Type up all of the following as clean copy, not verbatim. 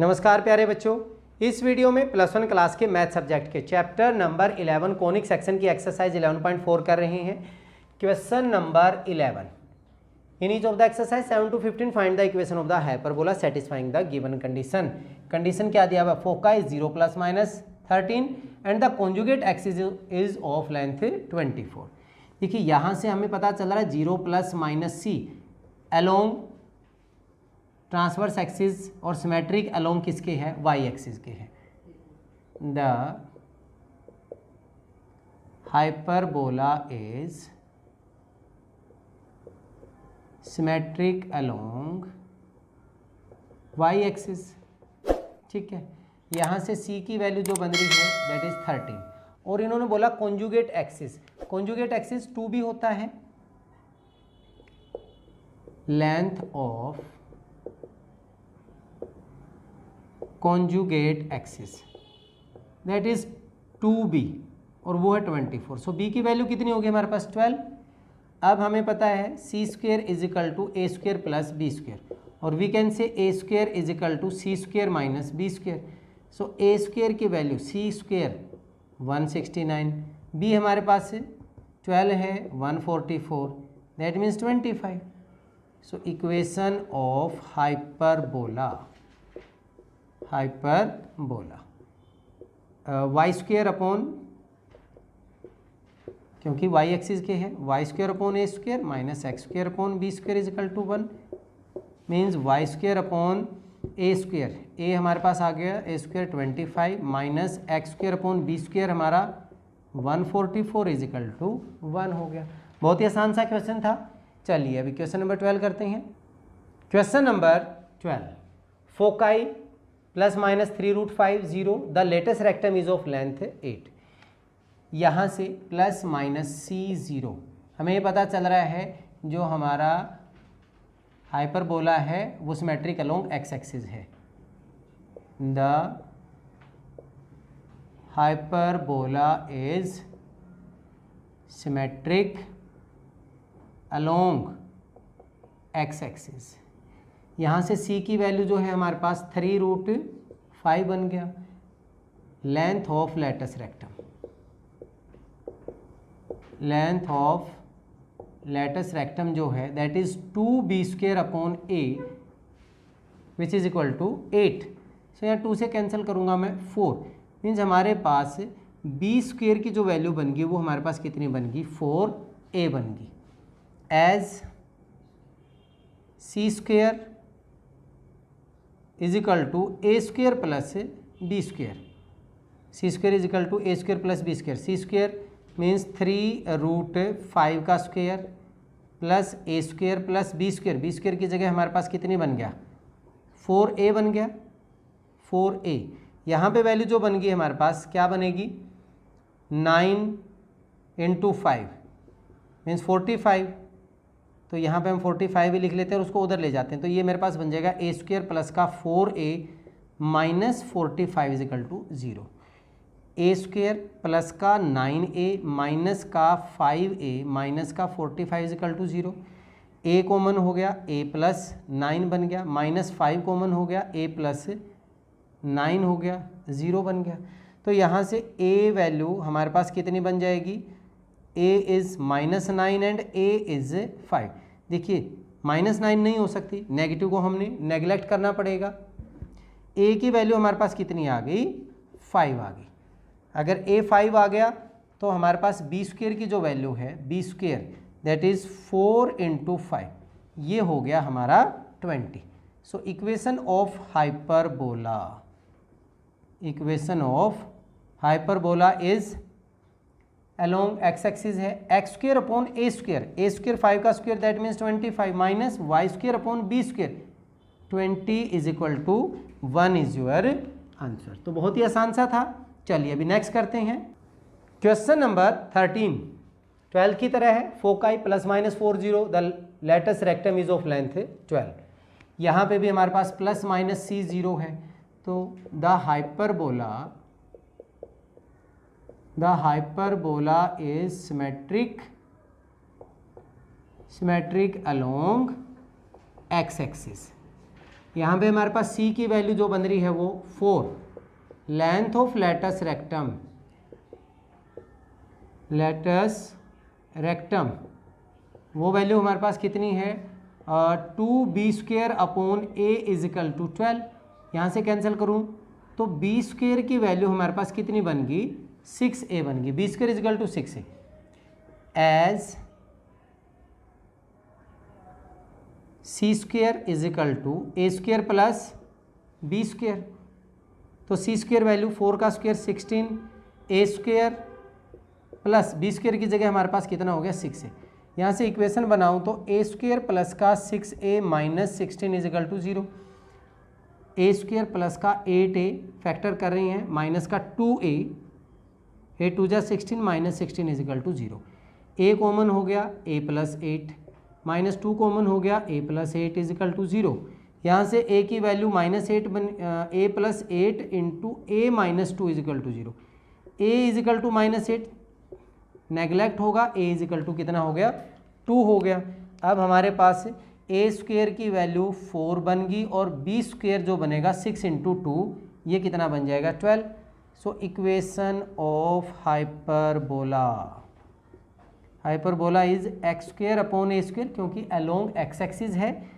नमस्कार प्यारे बच्चों, इस वीडियो में प्लस वन क्लास के मैथ सब्जेक्ट के चैप्टर नंबर 11 कोनिक सेक्शन की एक्सरसाइज 11.4 कर रहे हैं। Question number 11, in each of the exercise 7 to 15 find the equation of the hyperbola satisfying the given condition. Condition क्या दिया हुआ? फोका is 0 + -13 and the conjugate axis is of length 24। देखिए यहाँ से हमें पता चल रहा है 0 ± c अलोंग ट्रांसवर्स एक्सिस और सिमेट्रिक अलोंग किसके है? वाई एक्सिस के है। The hyperbola is symmetric along Y axis. ठीक है, यहाँ से c की वैल्यू जो बन रही है दैट इज 13 और इन्होंने बोला कॉन्जुगेट एक्सिस। कॉन्जुगेट एक्सिस 2 भी होता है। Length of conjugate axis that is 2b और वो है 24। सो b की वैल्यू कितनी होगी हमारे पास? 12। अब हमें पता है c² = a² + b² और we can say a² = c² - b²। So a² की वैल्यू c² 169, b हमारे पास है 12 है 144, that means 25। So equation of hyperbola y² upon, क्योंकि y एक्सिस के है, y² upon a² - x² upon b² = 1 means y² upon a²। a हमारे पास आ गया a² 25 minus x² upon b² हमारा 144 = 1 हो गया। बहुत ही आसान सा क्वेश्चन था। चलिए अभी क्वेश्चन नंबर 12 करते हैं। Question number 12, foci +-3√5 0 the latus rectum is of length 8। यहाँ से +-c0 हमें ये पता चल रहा है जो हमारा हाइपरबोला है वो सिमेट्रिक अलोंग एक्स एक्सिस है। The hyperbola is symmetric along x axis. यहाँ से c की वैल्यू जो है हमारे पास 3√5 बन गया। Length of latus rectum, length of latus rectum जो है that is 2b² upon a which is equal to 8। So यहाँ 2 से कैंसिल करूँगा मैं 4, मीन्स हमारे पास b² की जो वैल्यू बन गई वो हमारे पास कितनी बन गई? 4a बन गई। As c² is equal to a² plus b²। c² is equal to a² plus b²। c² means 3√5 का square plus a² plus b²। b² की जगह हमारे पास कितनी बन गया? 4a बन गया। 4a यहाँ पे वैल्यू जो बन गई हमारे पास क्या बनेगी? 9 × 5 मीन्स 45। तो यहाँ पे हम 45 ही लिख लेते हैं और उसको उधर ले जाते हैं। तो ये मेरे पास बन जाएगा a² प्लस का 4a माइनस 45 = 0। a² प्लस का 9a माइनस का 5a माइनस का 45 = 0। a कॉमन हो गया, a प्लस 9 बन गया, माइनस 5 कॉमन हो गया, a प्लस 9 हो गया, 0 बन गया। तो यहाँ से a वैल्यू हमारे पास कितनी बन जाएगी? a is -9 and a is 5। देखिए -9 नहीं हो सकती, नेगेटिव को हमने नेगलेक्ट करना पड़ेगा। a की वैल्यू हमारे पास कितनी आ गई? 5 आ गई। अगर a 5 आ गया तो हमारे पास b² की जो वैल्यू है b² दैट इज़ 4 × 5, ये हो गया हमारा 20। सो equation of hyperbola, equation of hyperbola is along x axis है x² अपॉन a²। 5 का square that means 25 minus y² upon b²। 20 = 1 is your answer. तो बहुत ही आसान सा था। चलिए अभी नेक्स्ट करते हैं। क्वेश्चन नंबर 13 12 की तरह है। Foci +-40 the latus rectum is of length 12। यहाँ पे भी हमारे पास +-c0 है। तो the hyperbola is symmetric along x axis. यहाँ पे हमारे पास c की वैल्यू जो बन रही है वो 4, लेंथ ऑफ लेटस रेक्टम वो वैल्यू हमारे पास कितनी है 2b² upon a is equal to 12। यहाँ से कैंसिल करूँ तो b² की वैल्यू हमारे पास कितनी बन गई 6a बन गई, b² is equal to 6a as c² is equal to a² plus b²। तो c² वैल्यू 4 का स्क्वायर 16, a² प्लस b² की जगह हमारे पास कितना हो गया 6a। यहाँ से इक्वेशन बनाऊँ तो a² प्लस का 6a minus 16 is equal to 0, a² plus का 8a फैक्टर कर रही हैं माइनस का 2a, a 2 जा 16 minus 16 is equal to 0, a common हो गया a प्लस 8 माइनस 2 कॉमन हो गया a प्लस 8 इजिकल टू 0। यहाँ से a की वैल्यू -8 बन a plus 8 into a minus 2 is equal to 0, a is equal to -8 neglect होगा, a इजिकल टू कितना हो गया 2 हो गया। अब हमारे पास a² की वैल्यू 4 बन गई और b² जो बनेगा 6 इंटू 2 ये कितना बन जाएगा 12। So equation of hyperbola is x² upon a² क्योंकि अलोंग x एक्सिस है,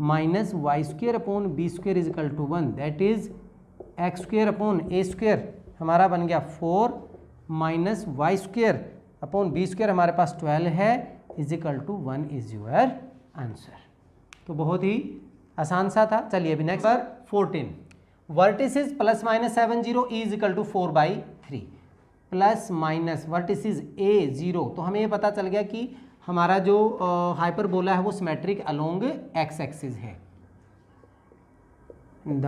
minus y² upon b² is equal to 1 that is x² upon a² हमारा बन गया 4 माइनस y² अपॉन b² हमारे पास 12 है is equal to 1 is your answer. तो बहुत ही आसान सा था। चलिए अभी नेक्स्ट पर 14 vertices plus minus 7 0 E is equal to 4/3 plus minus vertices a 0। तो हमें ये पता चल गया कि हमारा जो हाइपरबोला है वो सिमेट्रिक अलोंग x एक्सिस है। The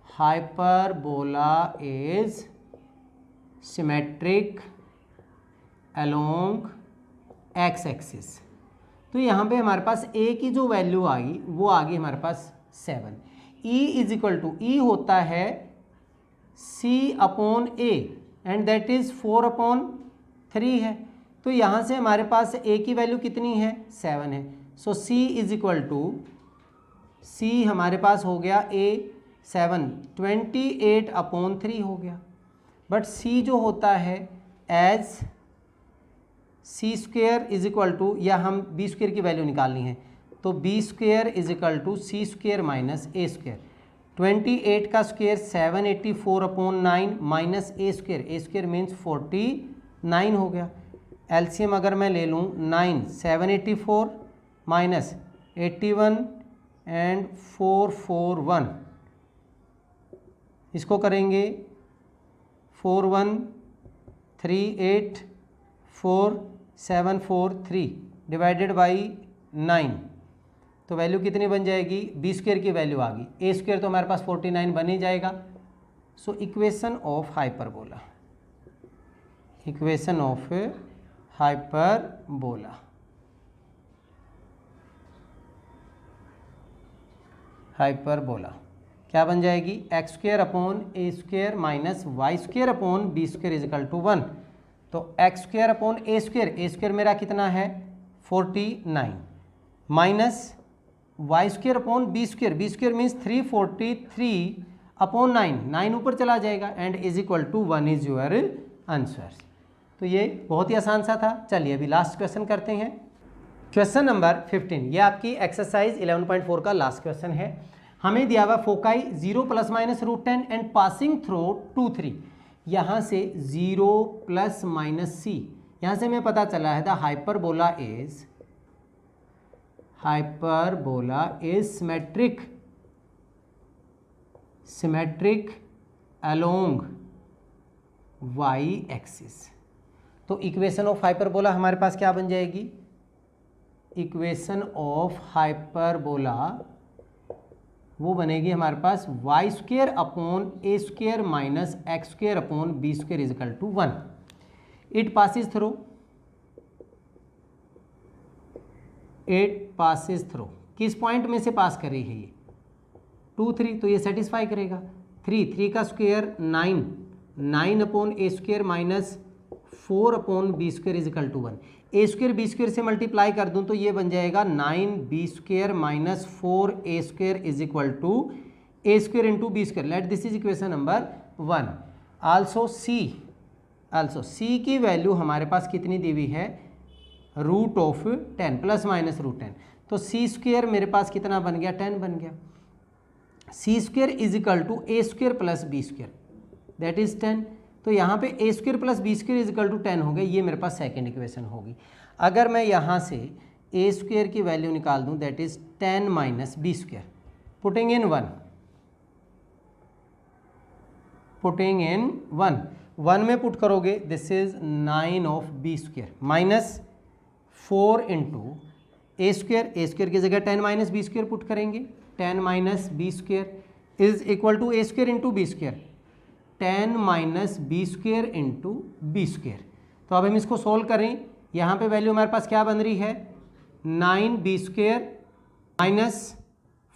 hyperbola is symmetric along x axis. तो यहाँ पे हमारे पास a की जो वैल्यू आ गई वो आ गई हमारे पास 7। e इजिकल टू ई होता है c upon a and that is 4/3 है। तो यहाँ से हमारे पास a की वैल्यू कितनी है 7 है। सो c इजिक्वल टू c हमारे पास हो गया a 7 28/3 हो गया। बट c जो होता है एज c² इजिक्वल टू, या हम b² की वैल्यू निकालनी है तो b² is equal to c² minus a²। 28 का स्क्वायर 784/9 माइनस a² मीन्स 49 हो गया। एलसीएम अगर मैं ले लूँ 9 784 माइनस 81 एंड 441, इसको करेंगे 4138473 डिवाइडेड बाई 9 तो वैल्यू कितनी बन जाएगी b² की वैल्यू आ गई, a² तो हमारे पास 49 बन ही जाएगा। सो इक्वेशन ऑफ हाइपरबोला क्या बन जाएगी x² upon a² minus y² upon b² is equal to 1। तो x² अपॉन a² मेरा कितना है 49 minus y² upon b² means 343/9 ऊपर चला जाएगा and is equal to 1 is your answer. तो ये बहुत ही आसान सा था। चलिए अभी लास्ट क्वेश्चन करते हैं। क्वेश्चन नंबर 15, ये आपकी एक्सरसाइज 11.4 का लास्ट क्वेश्चन है। हमें दिया हुआ फोकाई 0 ± √10 एंड पासिंग थ्रू 2 3। यहाँ से 0 ± c, यहाँ से हमें पता चला है the hyperbola is symmetric along y axis. तो इक्वेशन ऑफ हाइपरबोला हमारे पास क्या बन जाएगी, इक्वेशन ऑफ हाइपरबोला वो बनेगी हमारे पास y² upon a² minus x² upon b² is equal to 1। It passes through किस पॉइंट में से पास कर रही है ये 2 3, तो ये सेटिस्फाई करेगा। 3 का square 9 upon a² minus 4 upon b² is equal to 1। A square B square से मल्टीप्लाई कर दूं तो ये बन जाएगा 9b² minus 4a² is equal to A square into B square. Let this is equation number 1. Also C की value हमारे पास कितनी दी हुई है, root of 10 plus minus root 10. तो सी स्क्वायर मेरे पास कितना बन गया, 10 बन गया. C square is equal to A square plus B square that is 10. तो यहाँ पे A square plus B square is equal to 10 हो गया. ये मेरे पास सेकेंड इक्वेशन होगी. अगर मैं यहाँ से ए स्क्वायर की वैल्यू निकाल दूँ that is 10 minus B square, putting in 1 में पुट करोगे this is 9 of B square minus 4 into A square की जगह 10 माइनस बी स्क्वायर पुट करेंगे. 10 minus B square is equal to A square into B square, 10 minus B square into B square. तो अब हम इसको solve करें. यहाँ पे वैल्यू हमारे पास क्या बन रही है, 9b स्क्वायर माइनस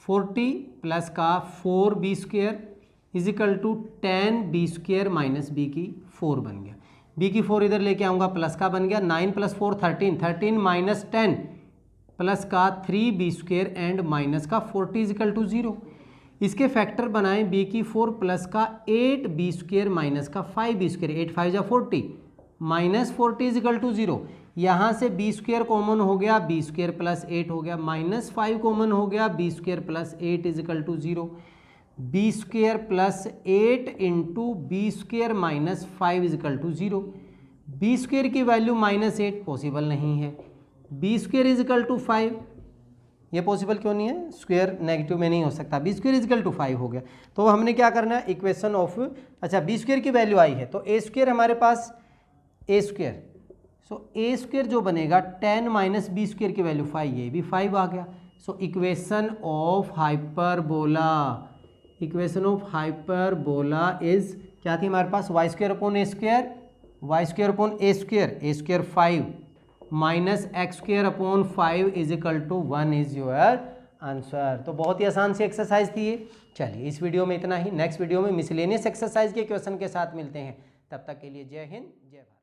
40 प्लस का 4b square is equal to 10b square minus b की 4 बन गया. b की 4 इधर लेके आऊँगा, प्लस का बन गया 9 प्लस 4 13 माइनस 10 प्लस का 3b स्क्वायर एंड माइनस का 40 इज इक्वल टू 0. इसके फैक्टर बनाएं, b की 4 प्लस का 8b स्क्वायर माइनस का 5b स्क्वायर, 8 5 जा 40 माइनस 40 इज इक्वल टू 0. यहाँ से b स्क्वायर कॉमन हो गया, b स्क्वायर प्लस 8 हो गया, माइनस 5 कॉमन हो गया, b square plus 8 is equal to 0. b square plus 8 into B square minus 5 is equal to 0. b square की वैल्यू माइनस 8 पॉसिबल नहीं है, b square is equal to 5, ये possible क्यों नहीं है, स्क्वायर नेगेटिव में नहीं हो सकता. B square is equal to 5 हो गया. तो हमने क्या करना है, इक्वेशन ऑफ, अच्छा बी स्क्वायर की वैल्यू आई है तो ए स्क्वायर हमारे पास ए स्क्वायर, सो ए स्क्वायर जो बनेगा 10 माइनस बी स्क्वायर की वैल्यू 5, ये भी 5 आ गया. So equation of hyperbola is क्या थी हमारे पास, Y square upon A square, Y square upon A square 5 minus X square upon 5 is equal to 1 is your answer. तो बहुत ही आसान सी एक्सरसाइज थी ये. चलिए इस वीडियो में इतना ही. नेक्स्ट वीडियो में मिसलेनियस एक्सरसाइज के क्वेश्चन के साथ मिलते हैं. तब तक के लिए जय हिंद जय भारत.